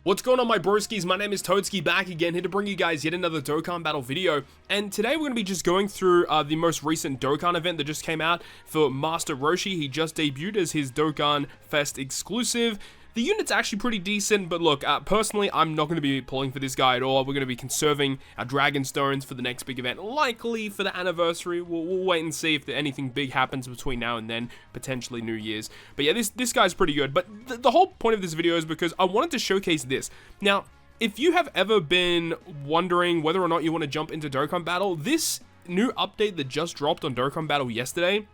What's going on, my broskiis? My name is Toadski, back again, here to bring you guys yet another Dokkan battle video. And today we're going to be just going through the most recent Dokkan event that just came out for Master Roshi. He just debuted as his Dokkan Fest exclusive. The unit's actually pretty decent, but look, personally, I'm not going to be pulling for this guy at all. We're going to be conserving our Dragon Stones for the next big event, likely for the anniversary. We'll wait and see if anything big happens between now and then, potentially New Year's. But yeah, this guy's pretty good. But the whole point of this video is because I wanted to showcase this. Now, if you have ever been wondering whether or not you want to jump into Dokkan Battle, this new update that just dropped on Dokkan Battle yesterday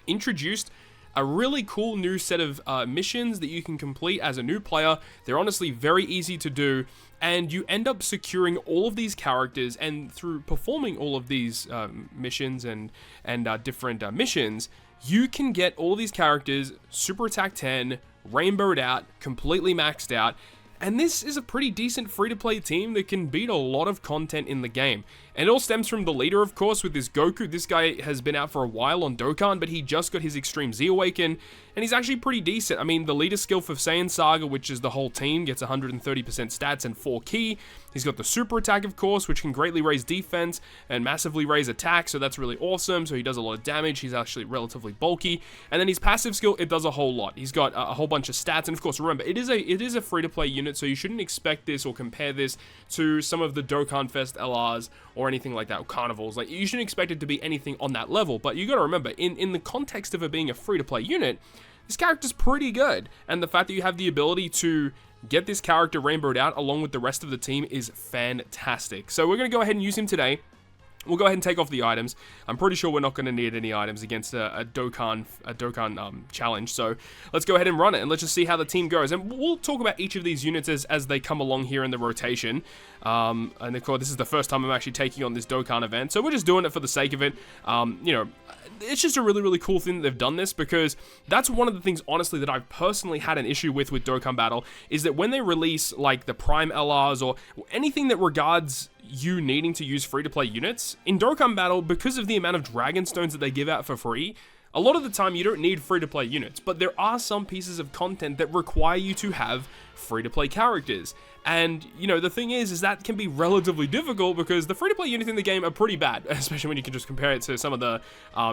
introduced a really cool new set of missions that you can complete as a new player. They're honestly very easy to do, and you end up securing all of these characters, and through performing all of these missions and different missions, you can get all these characters Super Attack 10, rainbowed out, completely maxed out. And this is a pretty decent free-to-play team that can beat a lot of content in the game. And it all stems from the leader, of course, with this Goku. This guy has been out for a while on Dokkan, but he just got his Extreme Z Awaken, and he's actually pretty decent. I mean, the leader skill for Saiyan Saga, which is the whole team, gets 130% stats and 4 ki. He's got the Super Attack, of course, which can greatly raise defense and massively raise attack, so that's really awesome. So he does a lot of damage. He's actually relatively bulky. And then his passive skill, it does a whole lot. He's got a whole bunch of stats, and of course, remember, it is a free-to-play unit, so you shouldn't expect this or compare this to some of the Dokkan Fest LRs or anything like that, or carnivals. Like, you shouldn't expect it to be anything on that level, but you gotta remember, in the context of it being a free-to-play unit, this character's pretty good, and the fact that you have the ability to get this character rainbowed out along with the rest of the team is fantastic. So we're gonna go ahead and use him today. We'll go ahead and take off the items. I'm pretty sure we're not going to need any items against a Dokkan challenge. So let's go ahead and run it, and let's just see how the team goes. And we'll talk about each of these units as they come along here in the rotation. And of course, this is the first time I'm actually taking on this Dokkan event, so we're just doing it for the sake of it. You know, it's just a really, really cool thing that they've done this, because that's one of the things, honestly, that I've personally had an issue with Dokkan Battle, is that when they release, like, the Prime LRs or anything that regards you needing to use free-to-play units, in Dokkan Battle, because of the amount of Dragon Stones that they give out for free, a lot of the time you don't need free-to-play units, but there are some pieces of content that require you to have free-to-play characters. And, you know, the thing is that can be relatively difficult, because the free-to-play units in the game are pretty bad, especially when you can just compare it to some of the,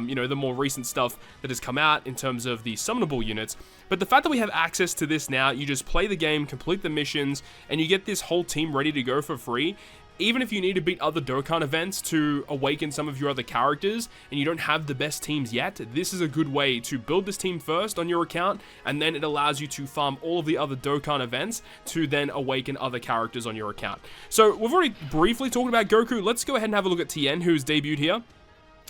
you know, the more recent stuff that has come out in terms of the summonable units. But the fact that we have access to this now, you just play the game, complete the missions, and you get this whole team ready to go for free. Even if you need to beat other Dokkan events to awaken some of your other characters, and you don't have the best teams yet, this is a good way to build this team first on your account, and then it allows you to farm all of the other Dokkan events to then awaken other characters on your account. So we've already briefly talked about Goku. Let's go ahead and have a look at Tien, who's debuted here.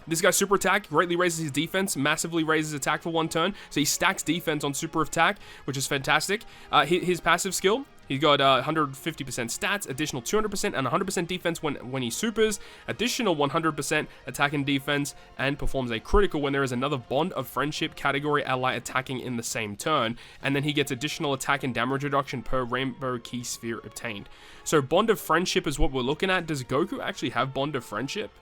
This guy's Super Attack greatly raises his defense, massively raises attack for 1 turn, so he stacks defense on Super Attack, which is fantastic. His passive skill, he's got 150% stats, additional 200% and 100% defense when he supers, additional 100% attack and defense, and performs a critical when there is another Bond of Friendship category ally attacking in the same turn, and then he gets additional attack and damage reduction per Rainbow Key Sphere obtained. So Bond of Friendship is what we're looking at. Does Goku actually have Bond of Friendship?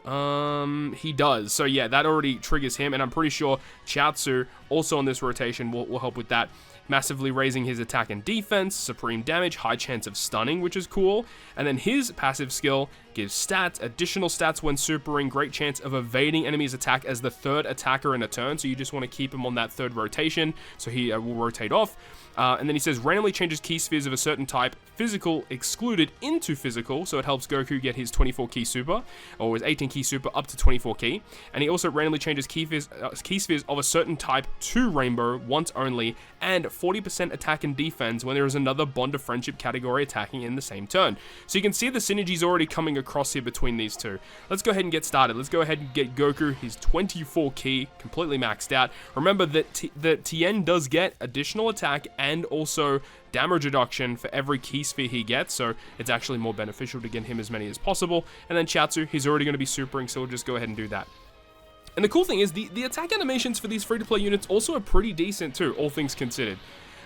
He does. So yeah, that already triggers him, and I'm pretty sure Chiaotzu, also on this rotation, will help with that. Massively raising his attack and defense, supreme damage, high chance of stunning, which is cool. And then his passive skill gives stats, additional stats when supering, great chance of evading enemies' attack as the 3rd attacker in a turn. So you just want to keep him on that 3rd rotation, so he will rotate off. And then he says, randomly changes key spheres of a certain type, physical excluded, into physical, so it helps Goku get his 24 key super, or his 18 key super up to 24 key. And he also randomly changes key spheres of a certain type to rainbow once only, and 40% attack and defense when there is another Bond of Friendship category attacking in the same turn. So you can see the synergies already coming across here between these two. Let's go ahead and get started. Let's go ahead and get Goku his 24 key, completely maxed out. Remember that Tien does get additional attack and also damage reduction for every key sphere he gets, so it's actually more beneficial to get him as many as possible. And then Chiaotzu, he's already going to be supering, so we'll just go ahead and do that. And the cool thing is, the attack animations for these free-to-play units also are pretty decent too, all things considered.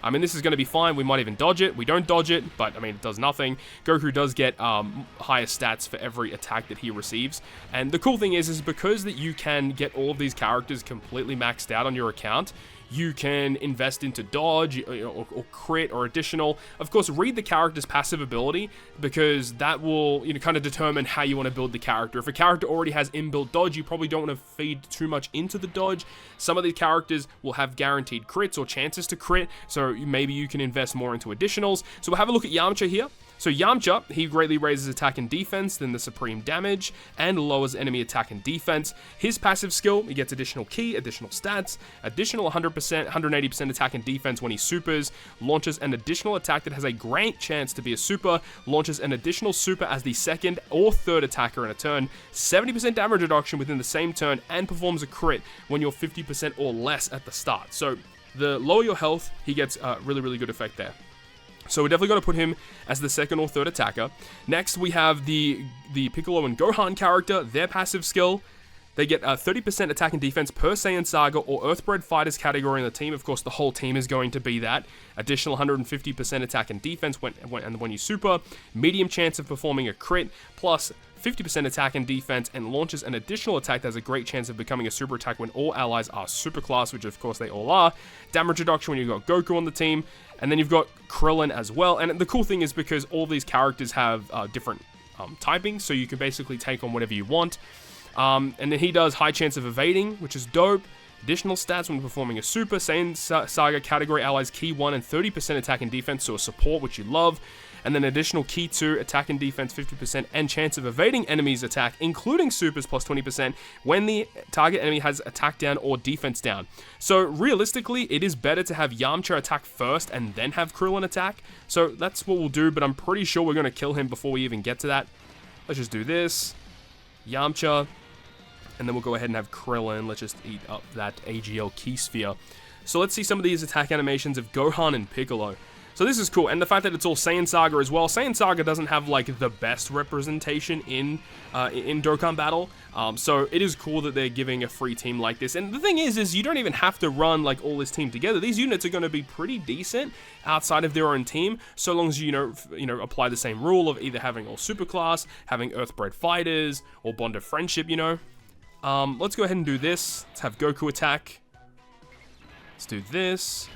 I mean, this is going to be fine. We might even dodge it. We don't dodge it, but I mean, it does nothing. Goku does get higher stats for every attack that he receives. And the cool thing is because that you can get all of these characters completely maxed out on your account, you can invest into dodge or crit or additional. Of course, read the character's passive ability, because that will, kind of determine how you want to build the character. If a character already has inbuilt dodge, you probably don't want to feed too much into the dodge. Some of these characters will have guaranteed crits or chances to crit, so maybe you can invest more into additionals. So we'll have a look at Yamcha here. So Yamcha, he greatly raises attack and defense, then the supreme damage, and lowers enemy attack and defense. His passive skill, he gets additional ki, additional stats, additional 100%, 180% attack and defense when he supers, launches an additional attack that has a great chance to be a super, launches an additional super as the second or third attacker in a turn, 70% damage reduction within the same turn, and performs a crit when you're 50% or less at the start. So the lower your health, he gets a really good effect there. So we're definitely going to put him as the second or third attacker. Next, we have the Piccolo and Gohan character. Their passive skill, they get 30% attack and defense per Saiyan Saga or Earthbred Fighters category in the team. Of course, the whole team is going to be that. Additional 150% attack and defense when you super. Medium chance of performing a crit, plus 50% attack and defense, and launches an additional attack that has a great chance of becoming a super attack when all allies are super class, which of course they all are. Damage reduction when you've got Goku on the team, and then you've got Krillin as well. And the cool thing is, because all these characters have different typings, so you can basically take on whatever you want. And then he does high chance of evading, which is dope. Additional stats when performing a super. Saiyan Saga category allies Ki 1 and 30% attack and defense, so a support, which you love. And then additional Ki 2, attack and defense 50%, and chance of evading enemies' attack, including supers, plus 20%, when the target enemy has attack down or defense down. So realistically, it is better to have Yamcha attack first and then have Krillin attack. So that's what we'll do, but I'm pretty sure we're going to kill him before we even get to that. Let's just do this. Yamcha. And then we'll go ahead and have Krillin. Let's just eat up that AGL Ki Sphere. So let's see some of these attack animations of Gohan and Piccolo. So this is cool, and the fact that it's all Saiyan Saga as well. Saiyan Saga doesn't have like the best representation in Dokkan Battle, so it is cool that they're giving a free team like this. And the thing is you don't even have to run like all this team together. These units are going to be pretty decent outside of their own team, so long as you apply the same rule of either having all superclass, having Earthbred Fighters, or Bond of Friendship. Let's go ahead and do this. Let's have Goku attack. Let's do this.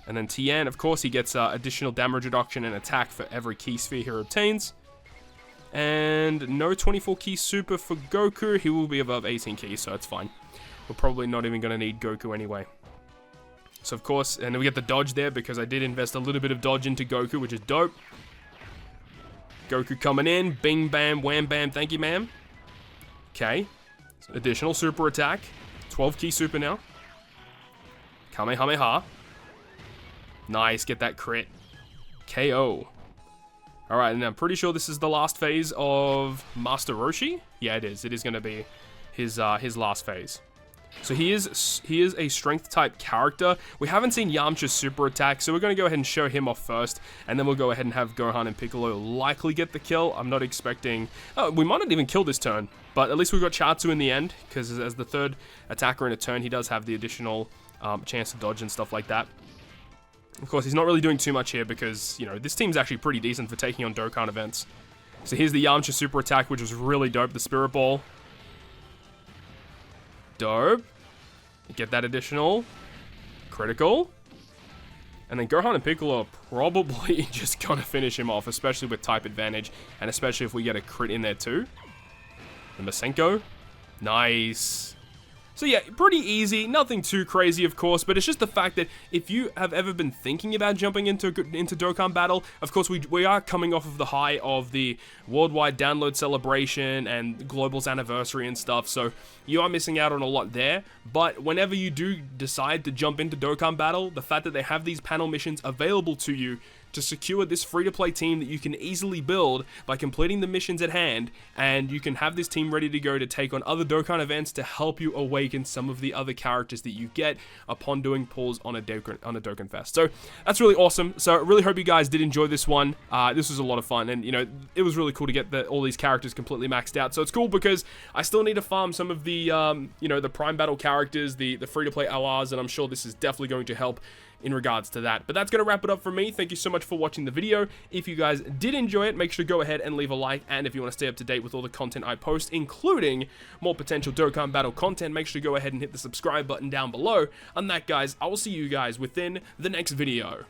And then Tien, of course, he gets additional damage reduction and attack for every Ki Sphere he obtains. And no 24 Ki Super for Goku. He will be above 18 Ki, so that's fine. We're probably not even going to need Goku anyway. So, of course, and then we get the dodge there, because I did invest a little bit of dodge into Goku, which is dope. Goku coming in. Bing, bam, wham, bam. Thank you, ma'am. Okay. So additional super attack. 12 Ki Super now. Kamehameha. Nice, get that crit. KO. Alright, and I'm pretty sure this is the last phase of Master Roshi. Yeah, it is. It is going to be his last phase. So he is a strength type character. We haven't seen Yamcha's super attack, so we're going to go ahead and show him off first, and then we'll go ahead and have Gohan and Piccolo likely get the kill. I'm not expecting... Oh, we might not even kill this turn, but at least we got Chiaotzu in the end, because as the third attacker in a turn, he does have the additional chance to dodge and stuff like that. Of course, he's not really doing too much here because, this team's actually pretty decent for taking on Dokkan events. So here's the Yamcha super attack, which was really dope. The Spirit Ball. Dope. You get that additional critical. And then Gohan and Piccolo are probably just going to finish him off, especially with type advantage, and especially if we get a crit in there too. The Masenko. Nice. So yeah, pretty easy, nothing too crazy of course, but it's just the fact that if you have ever been thinking about jumping into Dokkan Battle, of course we are coming off of the high of the worldwide download celebration and Global's anniversary and stuff, so you are missing out on a lot there, but whenever you do decide to jump into Dokkan Battle, the fact that they have these panel missions available to you to secure this free-to-play team that you can easily build by completing the missions at hand, and you can have this team ready to go to take on other Dokkan events to help you awaken some of the other characters that you get upon doing pulls on a Dokkan Fest. So that's really awesome. So I really hope you guys did enjoy this one. This was a lot of fun, and it was really cool to get all these characters completely maxed out. So it's cool because I still need to farm some of the the Prime Battle characters, the free-to-play LRs, and I'm sure this is definitely going to help in regards to that. But that's going to wrap it up for me. Thank you so much for watching the video. If you guys did enjoy it, make sure to go ahead and leave a like, and if you want to stay up to date with all the content I post, including more potential Dokkan Battle content, make sure to go ahead and hit the subscribe button down below. On that, guys, I will see you guys within the next video.